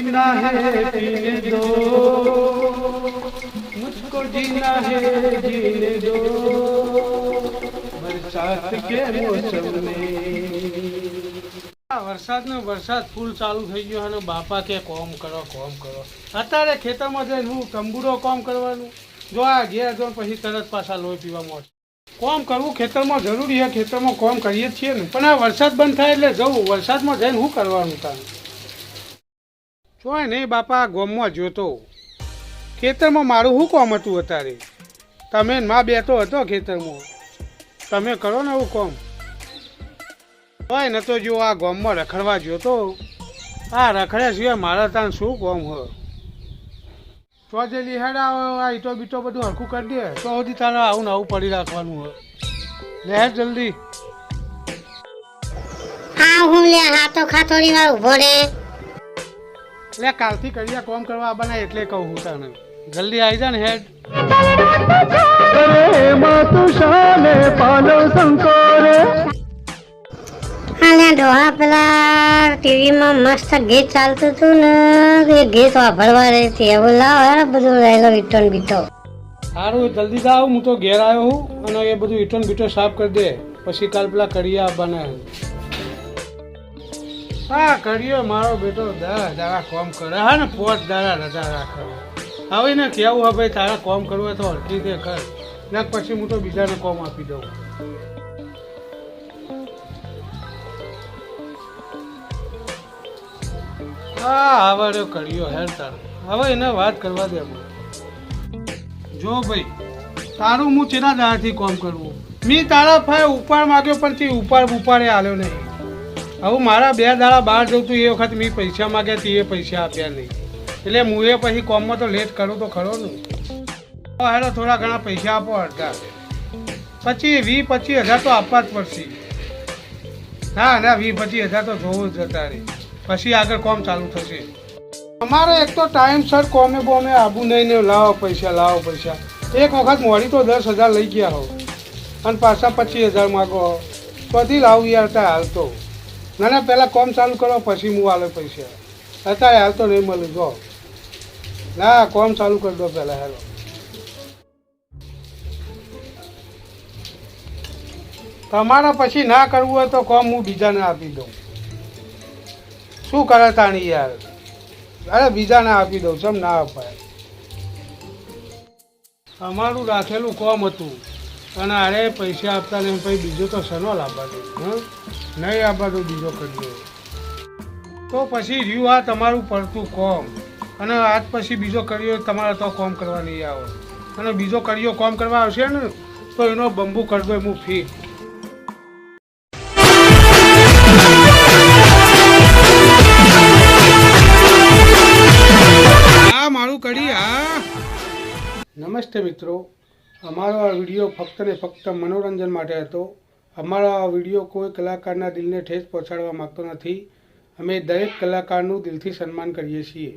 जीना है पीने दो, मुझको जीना है जीने दो, बरसात के मौसम में। વરસાદ ફૂલ ચાલુ થઈ ગયો અને બાપા કે કોમ કરો. અત્યારે ખેતરમાં જઈને હું તંબુરો કોમ કરવાનું, જો આ ઘેર જો પછી તરત પાછા લોહી પીવા મળશે. કોમ કરવું ખેતરમાં જરૂરી છે, ખેતરમાં કોમ કરીએ જ છીએ ને, પણ આ વરસાદ બંધ થાય એટલે જવું. વરસાદમાં જઈને શું કરવાનું તારે? જોય નહીં બાપા, ગોમમાં જોતો ખેતરમાં મારું શું કોમ હતું અત્યારે? તમે માં બેઠો હતો ખેતરમાં, તમે કરો ને એવું કોમ. હોય ને તો જો આ ગોમમાં રખડવા જોતો, આ રખડ્યા સિવાય મારા ત્યાં શું કોમ હોય? તો જે લિહાડા આ ઈટો બીટો બધું હરખું કરી દે તો સુધી તારે આવું ને આવું પડી રાખવાનું હોય. લે જલ્દી. હા હું લે હાથો ખાતોડી વાર ઉભો રે. લે કાલથી કરિયા કોમ કરવા બનાય એટલે કહું હું તને જલ્દી આવી જા ને હેડ. અરે માતુ શાને પાલો સંકોરે. હા ડોહા પેલા ટીવીમાં મસ્ત ગીત ચાલતું હતું ને એ ગીત વાપરવા રહી હતી. એવું લાવ બધું રહેલો ઈટો ને બીટો. સારું જલ્દી જાવ, હું તો ઘેર આવ્યો હું અને એ બધું ઈટો ને બીટો સાફ કરી દે, પછી કાલ પેલા કરિયા બનાવે. હા કર્યો મારો બેટો 10 દાડા કોમ કરે હા ને 5 દાડા રજા રાખે. હવે ને કેવું હવે ભાઈ તારા કોમ કરવું હોય તો હરખી દે કર, ને પછી હું તો બીજાને કોમ આપી દઉં. હા હવે કર્યો હેર તાર, હવે એને વાત કરવા દે. જો ભાઈ તારું હું ચેના દાડાથી કોમ કરવું, મેં તારા ભાઈ ઉપાડ માગ્યો પણ તે ઉપાડે હાલ્યો નહીં. હવે મારા 2 દાડા બહાર જવું તું એ વખત મેં પૈસા માગ્યા તે પૈસા આપ્યા નહીં, એટલે હું એ પછી કોમમાં તો લેટ કરું તો ખરો ને. હેડો થોડા ઘણા પૈસા આપો, અડધા 20-25 હજાર તો આપવા જ પડશે. હા ના 20-25 હજાર તો જોવું જ તારે, પછી આગળ કોમ ચાલુ થશે. અમારે એક તો ટાઈમસર કોમે બોમે આબુ નહીં ને લાવો પૈસા. એક વખત મોડી તો 10,000 લઈ ગયા હો અને પાછા 25,000 માગો હો, પછી લાવું યાર ત્યાં હાલ તો. ના પહેલાં કોમ ચાલુ કરો પછી હું આલે પૈસા, અત્યારે હાલ તો નહીં મળે. જો ના કોમ ચાલુ કરી દો પહેલાં. હેલો તમારે પછી ના કરવું હોય તો કોમ હું બીજાને આપી દઉં. શું કરે તાણી યાર? અરે બીજાને આપી દઉં, ચમ ના અપાય? અમારું રાખેલું કોમ હતું અને અરે પૈસા આપતા નહીં, પછી બીજો તો સનો લાવવા દે. નહીં આપવા તો બીજો કરીએ તો પછી રહ્યું આ તમારું પડતું કોમ, અને આજ પછી બીજો કર્યો તમારે તો કોમ કરવા નહીં આવે, અને બીજો કર્યો કોમ કરવા આવશે ને તો એનો બંબુ કરી દો હું ફી. મારું કરી. હા નમસ્તે મિત્રો, અમારો આ વિડીયો ફક્ત ને ફક્ત મનોરંજન માટે હતો. અમારો આ વિડીયો કોઈ કલાકારના દિલને ઠેસ પહોંચાડવા માગતો નથી. અમે દરેક કલાકારનું દિલથી સન્માન કરીએ છીએ.